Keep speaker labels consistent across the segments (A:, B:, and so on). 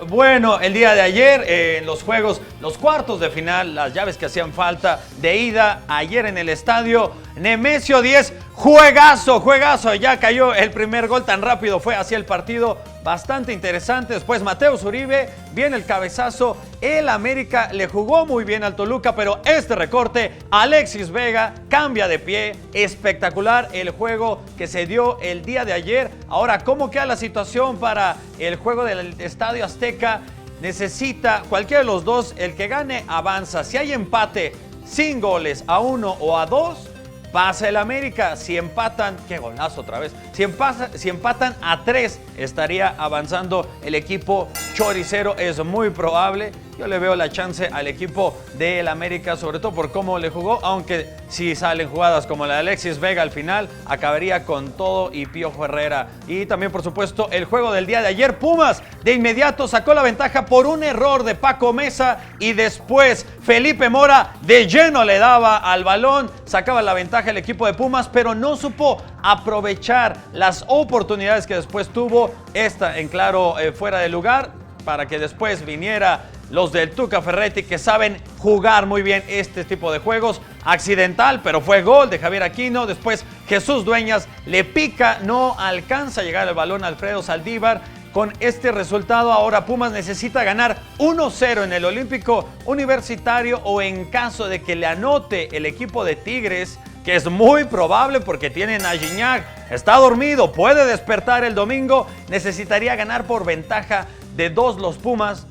A: Bueno, el día de ayer en los juegos, los cuartos de final, las llaves que hacían falta de ida, ayer en el estadio Nemesio 10, juegazo, ya cayó el primer gol, tan rápido fue hacia el partido, bastante interesante. Después Mateus Uribe, viene el cabezazo, el América le jugó muy bien al Toluca, pero este recorte, Alexis Vega cambia de pie, espectacular el juego que se dio el día de ayer. Ahora, ¿cómo queda la situación para el juego del Estadio Azteca? Necesita cualquiera de los dos, el que gane avanza. Si hay empate sin goles a 1 o a 2, pasa el América. Si empatan, qué golazo otra vez. Si empatan a 3, estaría avanzando el equipo choricero. Es muy probable. Yo le veo la chance al equipo del América, sobre todo por cómo le jugó, aunque si salen jugadas como la de Alexis Vega al final, acabaría con todo y Piojo Herrera. Y también, por supuesto, el juego del día de ayer, Pumas de inmediato sacó la ventaja por un error de Paco Mesa y después Felipe Mora de lleno le daba al balón, sacaba la ventaja el equipo de Pumas, pero no supo aprovechar las oportunidades que después tuvo, esta en claro fuera de lugar, para que después viniera los del Tuca Ferretti, que saben jugar muy bien este tipo de juegos. Accidental, pero fue gol de Javier Aquino. Después Jesús Dueñas le pica, no alcanza a llegar el balón a Alfredo Saldívar. Con este resultado ahora Pumas necesita ganar 1-0 en el Olímpico Universitario, o en caso de que le anote el equipo de Tigres, que es muy probable porque tienen a Gignac, está dormido, puede despertar el domingo, necesitaría ganar por ventaja de 2 los Pumas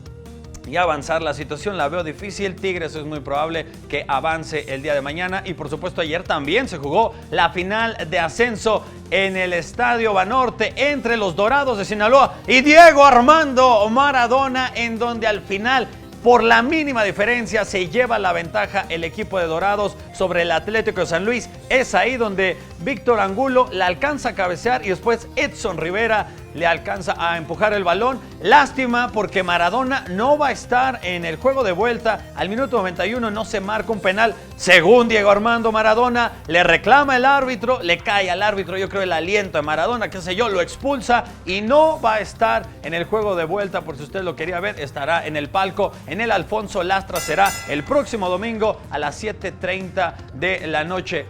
A: y avanzar. La situación la veo difícil. Tigres es muy probable que avance el día de mañana. Y por supuesto ayer también se jugó la final de ascenso en el Estadio Banorte entre los Dorados de Sinaloa y Diego Armando Maradona, en donde al final, por la mínima diferencia, se lleva la ventaja el equipo de Dorados sobre el Atlético de San Luis. Es ahí donde Víctor Angulo la alcanza a cabecear y después Edson Rivera le alcanza a empujar el balón. Lástima porque Maradona no va a estar en el juego de vuelta. Al minuto 91 no se marca un penal. Según Diego Armando Maradona, le reclama el árbitro, le cae al árbitro, yo creo, el aliento de Maradona, qué sé yo, lo expulsa y no va a estar en el juego de vuelta. Por si usted lo quería ver, estará en el palco, en el Alfonso Lastra. Será el próximo domingo a las 7:30 de la noche.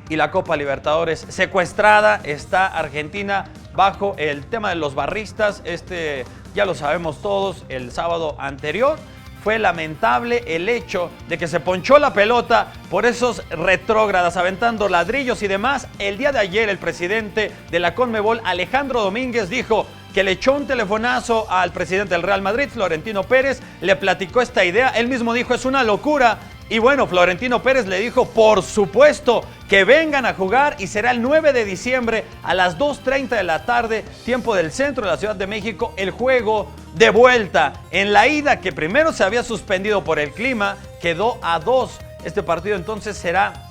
A: Y la Copa Libertadores secuestrada está Argentina bajo el tema de los barristas. Ya lo sabemos todos, el sábado anterior fue lamentable el hecho de que se ponchó la pelota por esos retrógradas aventando ladrillos y demás. El día de ayer el presidente de la Conmebol, Alejandro Domínguez, dijo que le echó un telefonazo al presidente del Real Madrid, Florentino Pérez, le platicó esta idea. Él mismo dijo, es una locura. Y bueno, Florentino Pérez le dijo, por supuesto, que vengan a jugar, y será el 9 de diciembre a las 2:30 de la tarde, tiempo del centro de la Ciudad de México, el juego de vuelta. En la ida, que primero se había suspendido por el clima, quedó a 2. Este partido entonces será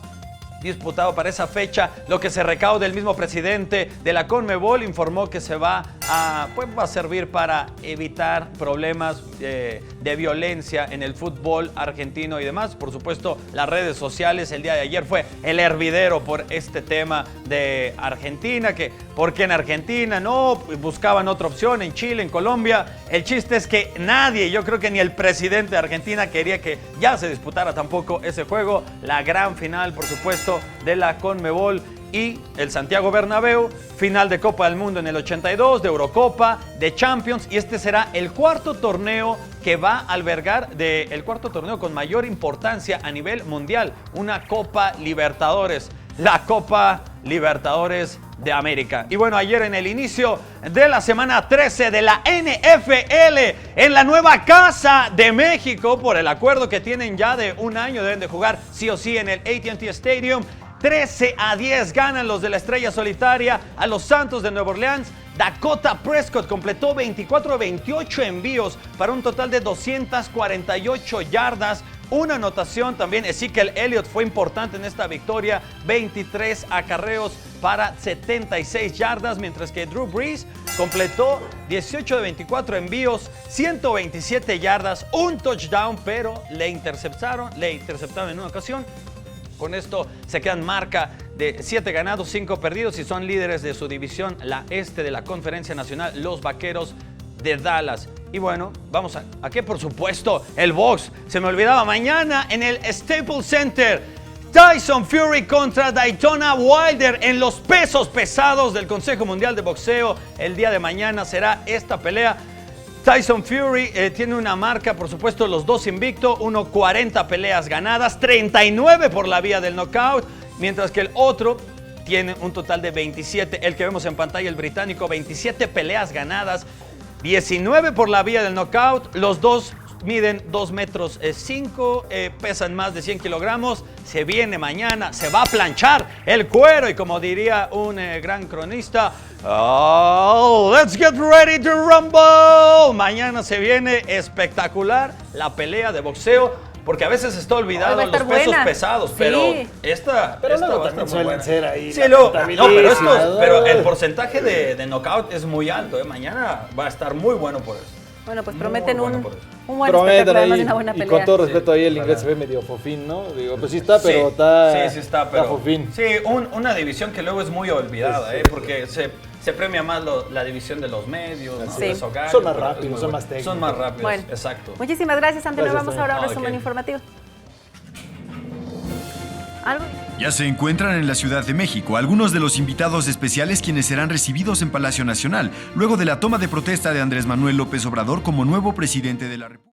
A: disputado para esa fecha. Lo que se recaude, el mismo presidente de la Conmebol informó que se va a servir para evitar problemas de violencia en el fútbol argentino y demás. Por supuesto, las redes sociales el día de ayer fue el hervidero por este tema de Argentina, que ¿por qué en Argentina? No, buscaban otra opción en Chile, en Colombia. El chiste es que nadie, yo creo que ni el presidente de Argentina quería que ya se disputara tampoco ese juego. La gran final, por supuesto, de la Conmebol y el Santiago Bernabéu, final de Copa del Mundo en el 82, de Eurocopa, de Champions, y este será el cuarto torneo que va a albergar, el cuarto torneo con mayor importancia a nivel mundial, una Copa Libertadores, la Copa Libertadores de América. Y bueno, ayer en el inicio de la semana 13 de la NFL, en la nueva Casa de México, por el acuerdo que tienen ya de un año, deben de jugar sí o sí en el AT&T Stadium. 13-10 ganan los de la Estrella Solitaria a los Santos de Nueva Orleans. Dakota Prescott completó 24-28 envíos para un total de 248 yardas. Una anotación también. Ezekiel Elliott fue importante en esta victoria. 23 acarreos para 76 yardas, mientras que Drew Brees completó 18 de 24 envíos, 127 yardas, un touchdown, pero le interceptaron en una ocasión. Con esto se quedan marca de 7 ganados, 5 perdidos y son líderes de su división, la este de la Conferencia Nacional, los Vaqueros de Dallas. Y bueno, vamos a qué, por supuesto, el box. Se me olvidaba, mañana en el Staples Center, Tyson Fury contra Daytona Wilder en los pesos pesados del Consejo Mundial de Boxeo. El día de mañana será esta pelea. Tyson Fury tiene una marca, por supuesto, los dos invicto, 40 peleas ganadas, 39 por la vía del knockout, mientras que el otro tiene un total de 27. El que vemos en pantalla, el británico, 27 peleas ganadas, 19 por la vía del knockout. Los dos miden 2 metros 5, pesan más de 100 kilogramos. Se viene mañana, se va a planchar el cuero y como diría un gran cronista, oh, let's get ready to rumble. Mañana se viene espectacular la pelea de boxeo. Porque a veces se está olvidado los pesos pesados, pero
B: sí.
A: esta
C: Pero
A: esta
C: luego
A: va a estar
C: también
A: muy buena.
C: suelen ser ahí.
A: Sí, pero el porcentaje de knockout es muy alto. Mañana va a estar muy bueno por eso.
B: Bueno, pues prometen un buen
C: Prometen
B: espectáculo, además
C: ahí,
B: de una buena
C: y
B: pelea.
C: con todo respeto ahí el
A: para-
C: inglés se ve medio fofín, ¿no? Digo, pues sí está, pero está...
A: Sí, está, pero...
C: fofín.
A: Sí, una división que luego es muy olvidada, porque se premia más la división de los medios, ¿no?
B: Sí.
A: Peso gallo,
C: Son más
A: pero es
C: rápidos,
A: muy
C: son
A: bueno.
C: más técnicos.
A: Son más rápidos,
B: Bueno.
A: exacto.
B: Muchísimas gracias, Antonio.
C: Gracias,
B: Vamos ahora a un
A: no, ¿de
B: resumen
A: qué?
B: informativo. ¿Algo?
D: Ya se encuentran en la Ciudad de México algunos de los invitados especiales quienes serán recibidos en Palacio Nacional, luego de la toma de protesta de Andrés Manuel López Obrador como nuevo presidente de la República.